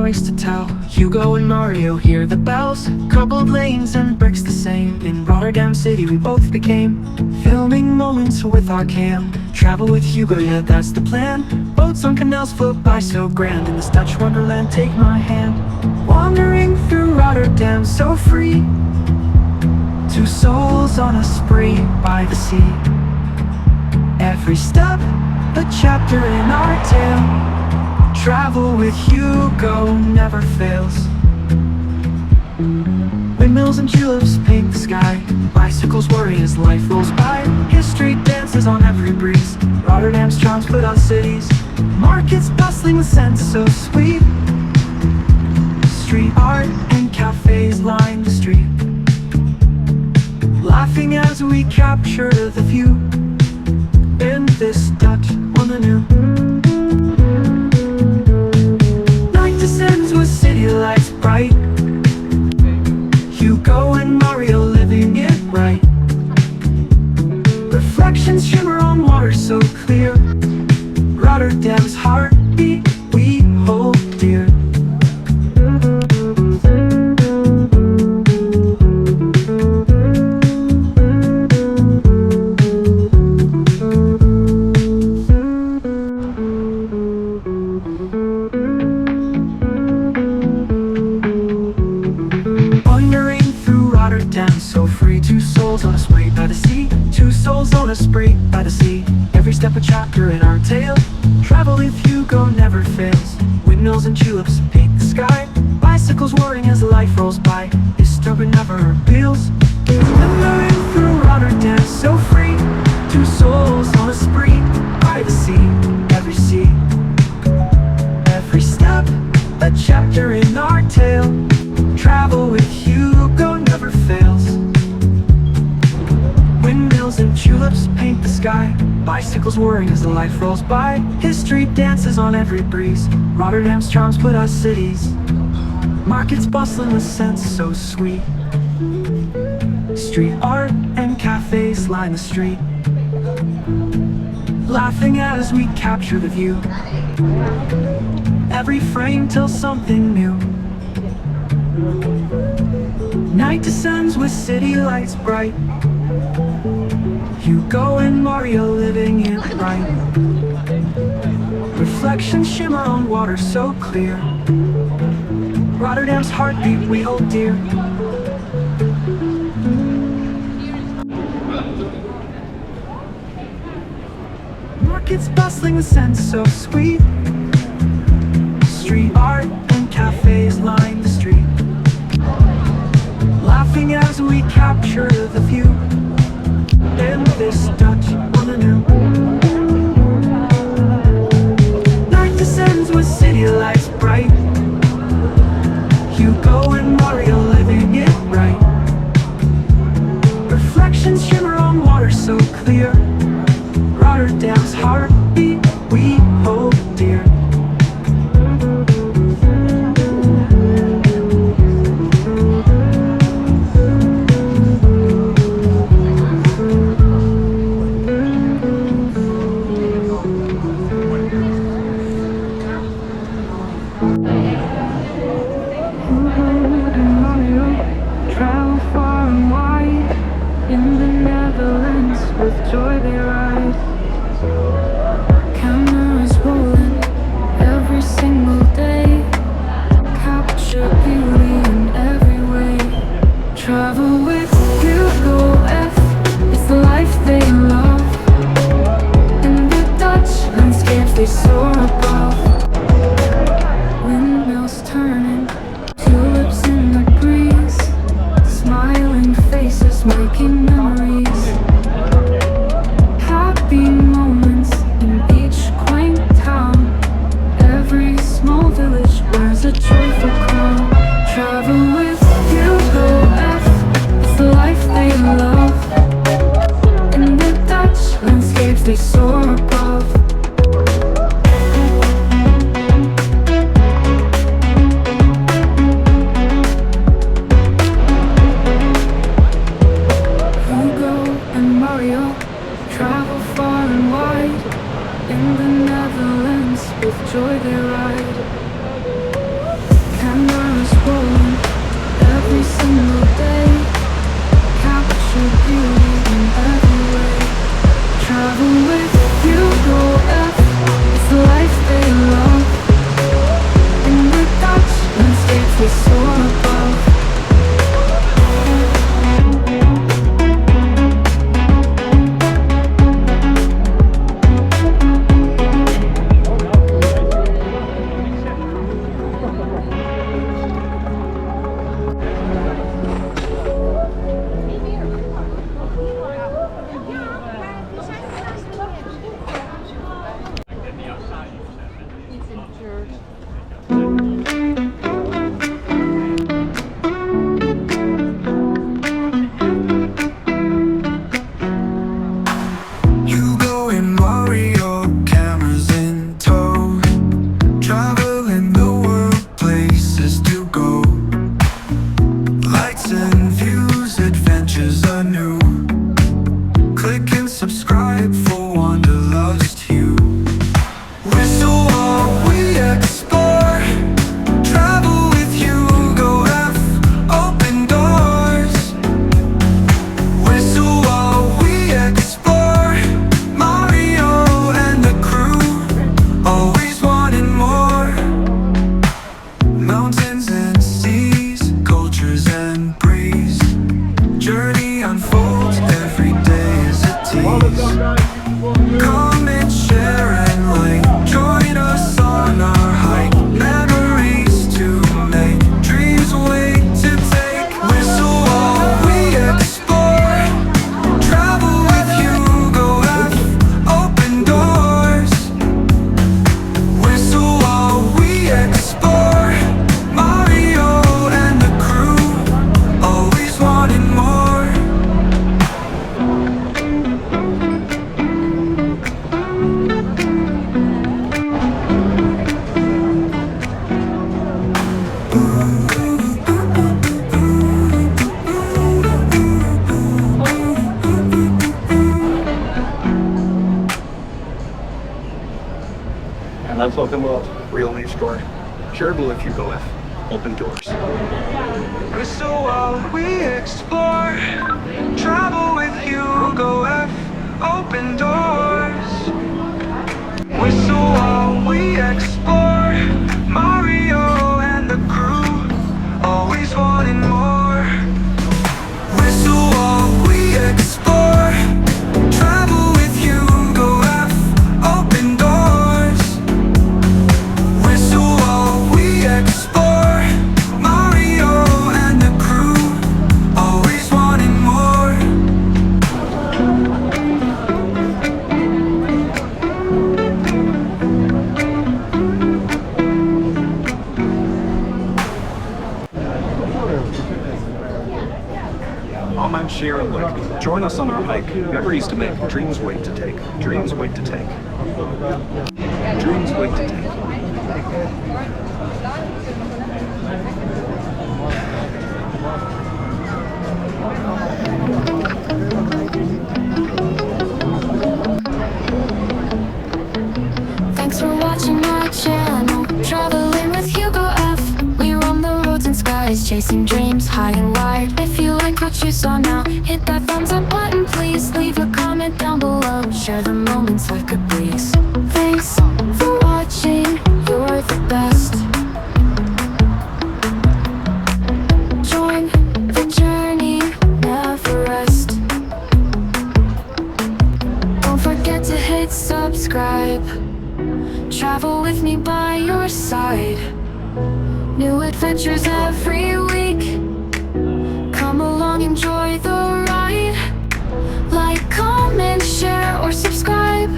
stories to tell. Hugo and Mario hear the bells, cobbled lanes and bricks the same. In Rotterdam city we both became, filming moments with our cam. Travel with Hugo, yeah, that's the plan. Boats on canals float by so grand. In this Dutch wonderland, take my hand. Wandering through Rotterdam so free, two souls on a spree by the sea. Every step, a chapter in our tale. Travel with Hugo never fails. Windmills and tulips paint the sky, bicycles whirring as life rolls by. History dances on every breeze, Rotterdam's charms put out cities. Markets bustling with scents so sweet, street art and cafes line the street. Laughing as we capture the view in this Dutch wonder. Night descends with city lights bright, Hugo and Mario living it right. Reflections shimmer on water so clear, Rotterdam's heartbeat we hold dear. So free, two souls on a spree by the sea. Two souls on a spree by the sea. Every step a chapter in our tale. Travel with Hugo never fails. Windmills and tulips paint the sky, bicycles whirring as life rolls by. History never reveals. Wandering through Rotterdam so free, two souls on a spree by the sea. Every step a chapter in our tale. Travel with Hugo never fails. Windmills and tulips paint the sky, bicycles whirring as the life rolls by. History dances on every breeze, Rotterdam's charms put us cities. Markets bustling with scents so sweet, street art and cafes line the street. Laughing as we capture the view, every frame tells something new. Night descends with city lights bright, Hugo and Mario living it right. Reflections shimmer on water so clear, Rotterdam's heartbeat we hold dear. Markets bustling with scents so sweet, street art and cafes line the street. Laughing as we capture the view in this Dutch wonder. Night descends with city lights bright, Hugo and Mario living it right. Reflections shimmer on water so clear, Rotterdam's heartbeat we hold dear. Travel far and wide, in the Netherlands with joy they ride. Cameras rolling every single day, capture beauty in every way. Travel with HugoF, it's the life they love. In the Dutch landscapes they soar above. Windmills turning, tulips in the breeze, smiling faces making memories. Happy moments in each quaint town, every small village wears a joyful crown. Travel with HugoF, it's the life they love. In the Dutch landscapes they soar above. Travel far and wide, in the Netherlands with joy they ride. journey unfolds. Every day is a tease. Come and share and like. Join us on our hike. Memories to make. Dreams wait to take. Whistle while we explore. Travel with HugoF. Open doors. Whistle while we explore. Mario and the crew, always wanting more. And let's open up real main store. TravelWithHugoF. Open doors. Whistle while we explore. Travel with HugoF. Open doors. Whistle while we explore. Mario and the crew, always wanting more. Whistle while we explore. Travel with HugoF. Open doors. Whistle while we explore. Mario and the crew, always wanting more. All man share and like. Join us on our hike. Memories to make. Dreams wait to take. Dreams wait to take. Dreams wait to take. Thanks for watching my channel, traveling with HugoF. We roam the roads and skies, chasing dreams high and wide. If you like what you saw now, hit that thumbs up button, please. Leave a comment down below, share the moments life could please. Thanks for watching, you're the best. Join the journey, never rest. Don't forget to hit subscribe. Travel with me by your side. New adventures every week. Come along, enjoy the ride. Like, comment, share, or subscribe.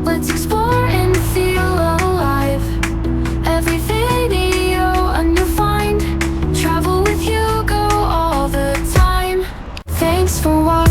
Let's explore and feel alive. Every video a new find. Travel with Hugo all the time. Thanks for watching.